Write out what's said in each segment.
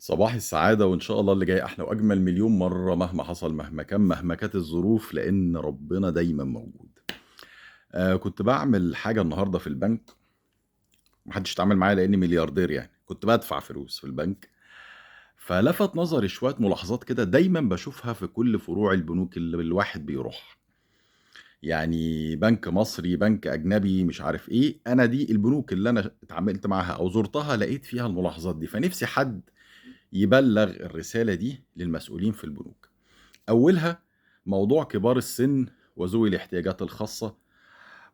صباح السعادة وإن شاء الله اللي جاي أحلى وأجمل مليون مرة مهما حصل مهما كان مهما كانت الظروف لأن ربنا دايما موجود. كنت بعمل حاجة النهاردة في البنك، محدش اتعامل معايا لأني ملياردير، يعني كنت بدفع فلوس في البنك. فلفت نظري شوية ملاحظات كده دايما بشوفها في كل فروع البنوك اللي الواحد بيروح، يعني بنك مصري بنك أجنبي مش عارف إيه. أنا دي البنوك اللي أنا اتعاملت معاها أو زرتها لقيت فيها الملاحظات دي، فنفسي حد يبلغ الرسالة دي للمسؤولين في البنوك. أولها موضوع كبار السن وذوي الاحتياجات الخاصة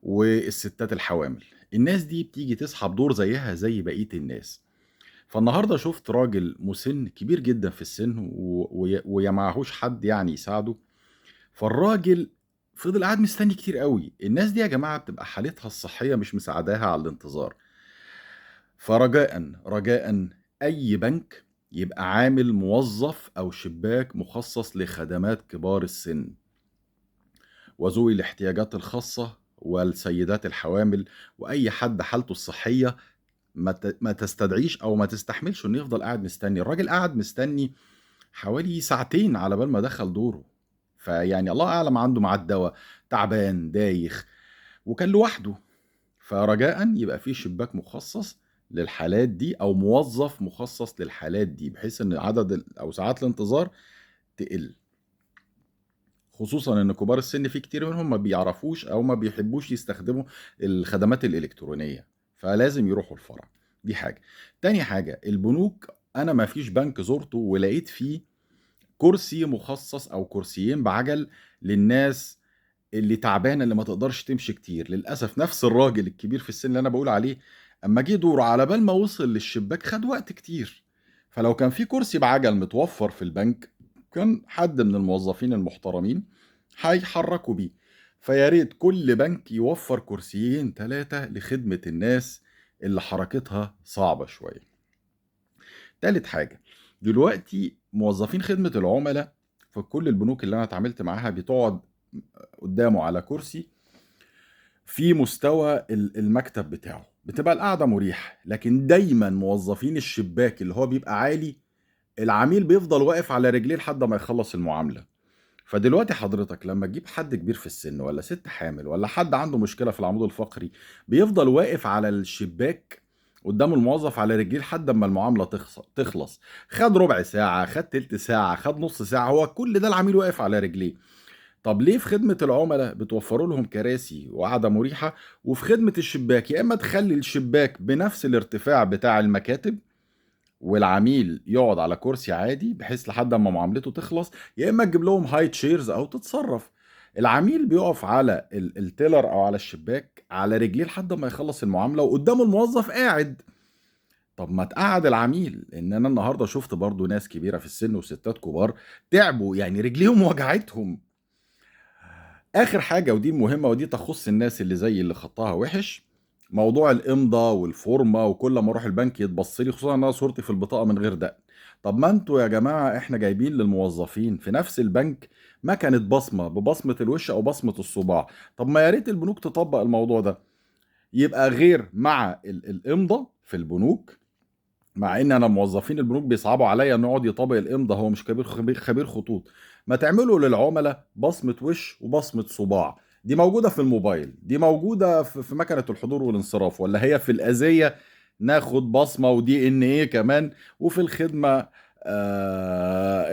والستات الحوامل. الناس دي بتيجي تسحب دور زيها زي بقية الناس. فالنهاردة شفت راجل مسن كبير جدا في السن ويا معهوش حد يعني يساعده. فالراجل فضل قاعد مستني كتير قوي. الناس دي يا جماعة بتبقى حالتها الصحية مش مساعداها على الانتظار. فرجاء أي بنك يبقى عامل موظف أو شباك مخصص لخدمات كبار السن وذوي الاحتياجات الخاصة والسيدات الحوامل وأي حد حالته الصحية ما تستدعيش أو ما تستحملش إنه يفضل قاعد مستني. الراجل قاعد مستني حوالي ساعتين على بال ما دخل دوره. فيعني الله أعلم عنده ميعاد دوا، تعبان دايخ وكان لوحده. فرجاء يبقى في شباك مخصص للحالات دي أو موظف مخصص للحالات دي بحيث إن عدد أو ساعات الانتظار تقل. خصوصا ان كبار السن في كتير منهم ما بيعرفوش او ما بيحبوش يستخدموا الخدمات الالكترونية، فلازم يروحوا الفرع. دي حاجة. تاني حاجة البنوك، انا ما فيش بنك زرته ولقيت فيه كرسي مخصص او كرسيين بعجل للناس اللي تعبانة اللي ما تقدرش تمشي كتير. للأسف نفس الراجل الكبير في السن اللي انا بقول عليه اما جه دوره على بال ما وصل للشباك خد وقت كتير. فلو كان في كرسي بعجل متوفر في البنك كان حد من الموظفين المحترمين هيحركوا بيه. فيا ريت كل بنك يوفر كرسيين 3 لخدمة الناس اللي حركتها صعبة شوية. تالت حاجة، دلوقتي موظفين خدمة العملاء في كل البنوك اللي أنا اتعاملت معاها بتقعد قدامه على كرسي في مستوى المكتب بتاعه، بتبقى القعدة مريحة. لكن دايما موظفين الشباك اللي هو بيبقى عالي، العميل بيفضل واقف على رجليه لحد ما يخلص المعاملة. فدلوقتي حضرتك لما تجيب حد كبير في السن ولا ست حامل ولا حد عنده مشكلة في العمود الفقري، بيفضل واقف على الشباك قدام الموظف على رجليه لحد ما المعاملة تخلص. خد ربع ساعة، خد تلت ساعة، خد نص ساعة، هو كل ده العميل واقف على رجليه. طب ليه في خدمة العملاء بتوفروا لهم كراسي وقعدة مريحة، وفي خدمة الشباك يا إما تخلي الشباك بنفس الارتفاع بتاع المكاتب والعميل يقعد على كرسي عادي بحيث لحد اما معاملته تخلص، يا اما تجيب لهم هاي تشيرز او تتصرف. العميل بيقف على التيلر او على الشباك على رجليه لحد ما يخلص المعامله وقدامه الموظف قاعد. طب ما تقعد العميل، لان انا النهارده شفت برضو ناس كبيره في السن وستات كبار تعبوا يعني رجليهم وجعتهم. اخر حاجه ودي مهمه ودي تخص الناس اللي زي اللي خطها وحش، موضوع الامضاء والفورمه وكل ما اروح البنك يتبص لي، خصوصا ان انا صورتي في البطاقه من غير دقن. طب ما انتوا يا جماعه احنا جايبين للموظفين في نفس البنك مكنه بصمه ببصمه الوش او بصمه الصباع. طب ما يا ريت البنوك تطبق الموضوع ده، يبقى غير مع الامضاء في البنوك. مع ان انا موظفين البنوك بيصعبوا عليا ان يقعد يطابق الامضاء، هو مش خبير خطوط. ما تعملوا للعملاء بصمة وش وبصمة صباع. دي موجودة في الموبايل، دي موجودة في مكنة الحضور والانصراف، ولا هي في الأذية ناخد بصمة ودي ان ايه كمان، وفي الخدمة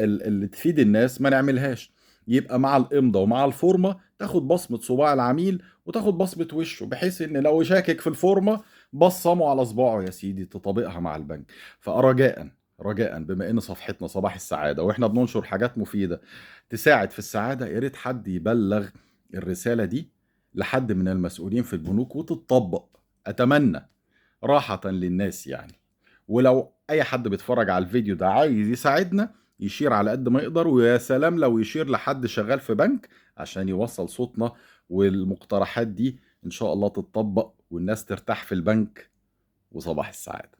اللي تفيد الناس ما نعملهاش. يبقى مع الامضاء ومع الفورمة تاخد بصمة صباع العميل وتاخد بصمة وشه، بحيث ان لو شاكك في الفورمة بصمه على صباعه يا سيدي تطابقها مع البنك. فرجاء بما ان صفحتنا صباح السعاده واحنا بننشر حاجات مفيده تساعد في السعاده، يا ريت حد يبلغ الرساله دي لحد من المسؤولين في البنوك وتتطبق. اتمنى راحه للناس يعني. ولو اي حد بيتفرج على الفيديو ده عايز يساعدنا يشير على قد ما يقدر، ويا سلام لو يشير لحد شغال في بنك عشان يوصل صوتنا والمقترحات دي ان شاء الله تتطبق والناس ترتاح في البنك. وصباح السعادة.